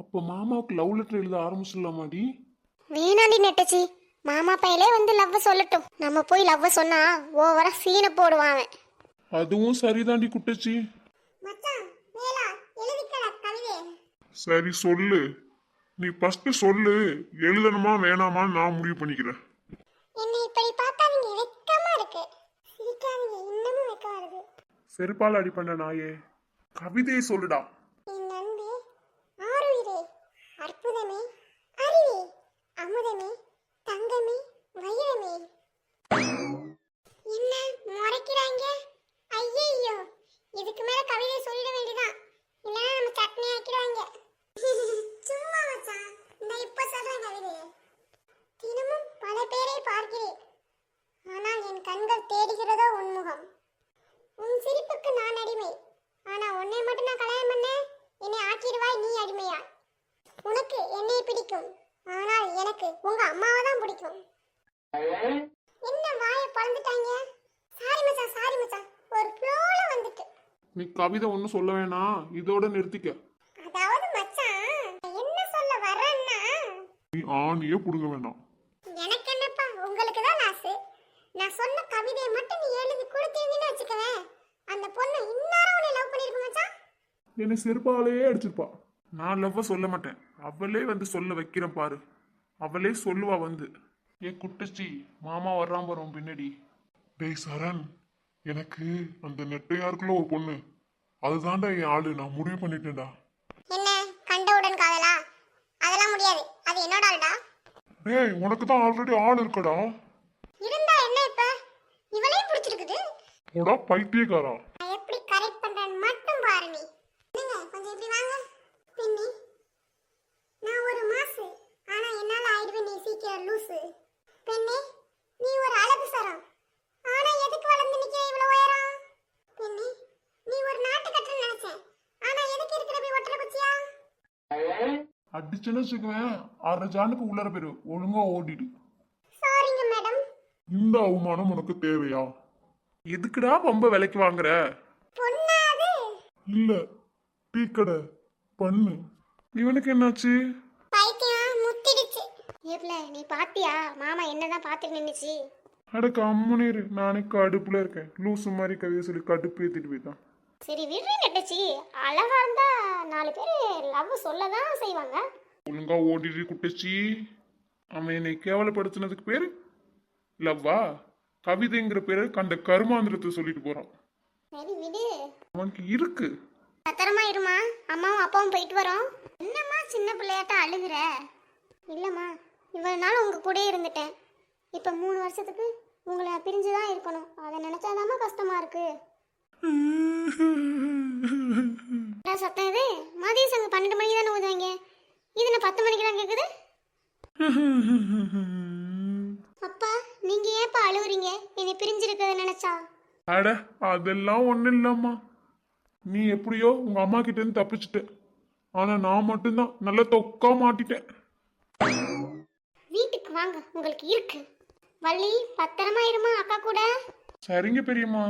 அப்போ மாமாவுக்கு love letter எழுத ஆரம்பிச்சிடலாமாடி? வேணாண்டி நெட்டச்சி, மாமா பையலே வந்து லவ் சொல்லட்டும். நம்ம போய் லவ் சொன்னா ஓவரா சீனை போடுவான் அவன். அதுவும் சரிதாண்டி குட்டச்சி. மச்சான் வேலா எழுதிக்கல கவிதை. சரி சொல்லு, நீ ஃபர்ஸ்ட் சொல்லு. எழுதணுமா வேணாமான்னு நான் முடிவு பண்ணிக்கிறேன். என்னை இப்படி பார்த்தாதீங்க, வெக்கமா இருக்கு. சிரிக்காதீங்க, இன்னமும் வெக்கம் வருது. செருப்பால் அடி பண்ண நாயே, கவிதையை சொல்லுடா. என் அன்பே, ஆருயிரே, அற்புதமே, அறிவே, அமுதமே, தங்கமே, வைரமே. என்ன முறைக்கிறாங்க? ஐயையோ, இதுக்கு மேல கவிதை சொல்லிட வேண்டியதான், இல்லைன்னா நம்ம சட்னி ஆக்கிடுவாங்க. சும்மா மச்சான், இந்த இப்ப சொல்றேன் கவிதையை. தினமும் பல பேரை பார்க்கிறேன், ஆனால் என் கண்கள் தேடுகிறதோ உன்முகம். உன் சிரிப்புக்கு நான் அடிமை, ஆனா உன்னை மட்டும் நான் கல்யாணம் பண்ண என்னை ஆக்கிடுவாய் நீ அடிமையா. உனக்கு என்னை பிடிக்கும், ஆனால் எனக்கு உங்க அம்மாவை தான் பிடிக்கும். என்ன வாயை பழந்துட்டாங்க? சாரி மச்சான், சாரி மச்சான், ஒரு ஃப்ளோல வந்துட்டு. நீ கவிதை ஒன்றும் சொல்ல வேணாம், இதோட நிறுத்திக்க. அதாவது மச்சான், என்ன சொல்ல வரேன்னா, நீ ஆணியே புடுங்க வேண்டாம். எனக்கு என்னப்பா, உங்களுக்கு தான் லாஸ். நான் சொன்ன கவிதையை மட்டும் நீ எழுதி கொடுத்தீங்கன்னு வச்சுக்கவேன், அந்த பொண்ணு இன்னார உன்னை லவ் பண்ணிருக்கு மச்சான். என்னை செருப்பாலேயே அடிச்சிருப்பா. நான் லவ்வ சொல்ல மாட்டேன், அவளே வந்து சொல்ல வைக்கிறேன் பாரு. அவளே சொல்லுவா வந்து. ஏ குட்டச்சி, மாமா வர்றான் பாரு பின்னாடி. டேய் சரண், எனக்கு அந்த நெட்டையாருக்குள்ள ஒரு பொண்ணு, அதுதான்டா என் ஆளு. நான் முடிவு பண்ணிட்டேன்டா. என்ன கண்டவுடன் காதலா? அதெல்லாம் முடியாது, அது என்னோட ஆள்டா. டேய், உனக்கு தான் ஆல்ரெடி ஆள் இருக்கடா. இருந்தா என்ன இப்ப? இவளையும் பிடிச்சிருக்குது. போடா பைத்தியக்காரா. நான் எப்படி கரெக்ட் பண்றேன்னு மட்டும் பாரு நீ. நீங்க கொஞ்சம் இப்படி வாங்க. பின்னி நான் ஒரு மாசு, ஆனா என்னால ஆயிடுவேன் நீ சீக்கிரம் லூசு. பெண்ணே, நீ ஒரு அழகு சரம், ஆனா எதுக்கு வளர்ந்து நிக்கிற இவ்வளவு உயரம்? பெண்ணே, நீ ஒரு நாட்டு கட்டணும் நினைச்சேன், ஆனா எதுக்கு இருக்கிற போய் ஒட்டற குச்சியா? அடிச்சுன்னு வச்சுக்குவேன், 6 ஜானுக்கு உள்ளர பேரு. ஒழுங்கா ஓடிடு. சாரிங்க மேடம். இந்த அவமானம் உனக்கு தேவையா? எதுக்குடா ரொம்ப விலைக்கு வாங்குற? பொண்ணாது இல்ல, டீ கடை பண்ணு. இவனுக்கு என்னாச்சு? பைத்தியம் முத்திடுச்சு. ஏப்ல நீ பாத்தியா மாமா என்னதான் பாத்துட்டு நின்னுச்சு? அடக்கு அம்மனேரு, நானே கடுப்புல இருக்கேன். லூசு மாதிரி கவிதை சொல்லி கடுப்பு ஏத்திட்டு போயிட்டான். சரி விடுறே நெட்டச்சி, அழகா இருந்தா 4 பேர் லவ் சொல்லதான் செய்வாங்க. ஒழுங்கா ஓடிடு குட்டச்சி. அவன் என்னை கேவலப்படுத்தினதுக்கு பேரு லவ்வா? கவிதைங்கிற பேரு கண்ட கருமாந்திரத்தை சொல்லிட்டு போறான். சரி விடு, அவனுக்கு இருக்கு. பத்திரமா இருமா, அம்மாவும் அப்பாவும் போயிட்டு வரோம். என்னம்மா சின்ன பிள்ளையாட்ட அழுகுற? இல்லம்மா, இவ்வளவு நாள் உங்க கூட இருந்துட்டேன், இப்ப 3 வருஷத்துக்கு உங்களை பிரிஞ்சுதான் இருக்கணும். அதை நினைச்சாதாம்மா கஷ்டமா இருக்கு. என்ன சத்தம் இது? மதிய சங்க 12 மணிக்கு தானே ஊதுவாங்க, இது நான் 10 மணிக்கு தான் கேக்குது. அப்பா நீங்க ஏப்பா அழுவுறீங்க என்னை பிரிஞ்சிருக்கிறத நினைச்சா? அட அதெல்லாம் ஒண்ணு இல்லம்மா. நீ எப்படியோ உங்க அம்மா கிட்ட இருந்து தப்பிச்சுட்ட, ஆனா நான் மட்டும்தான் நல்லா தொக்கா மாட்டிட்டேன். வீட்டுக்கு வாங்க, உங்களுக்கு இருக்கு. வள்ளி பத்திரமா இருமா அக்கா கூட. சரிங்க பெரியம்மா.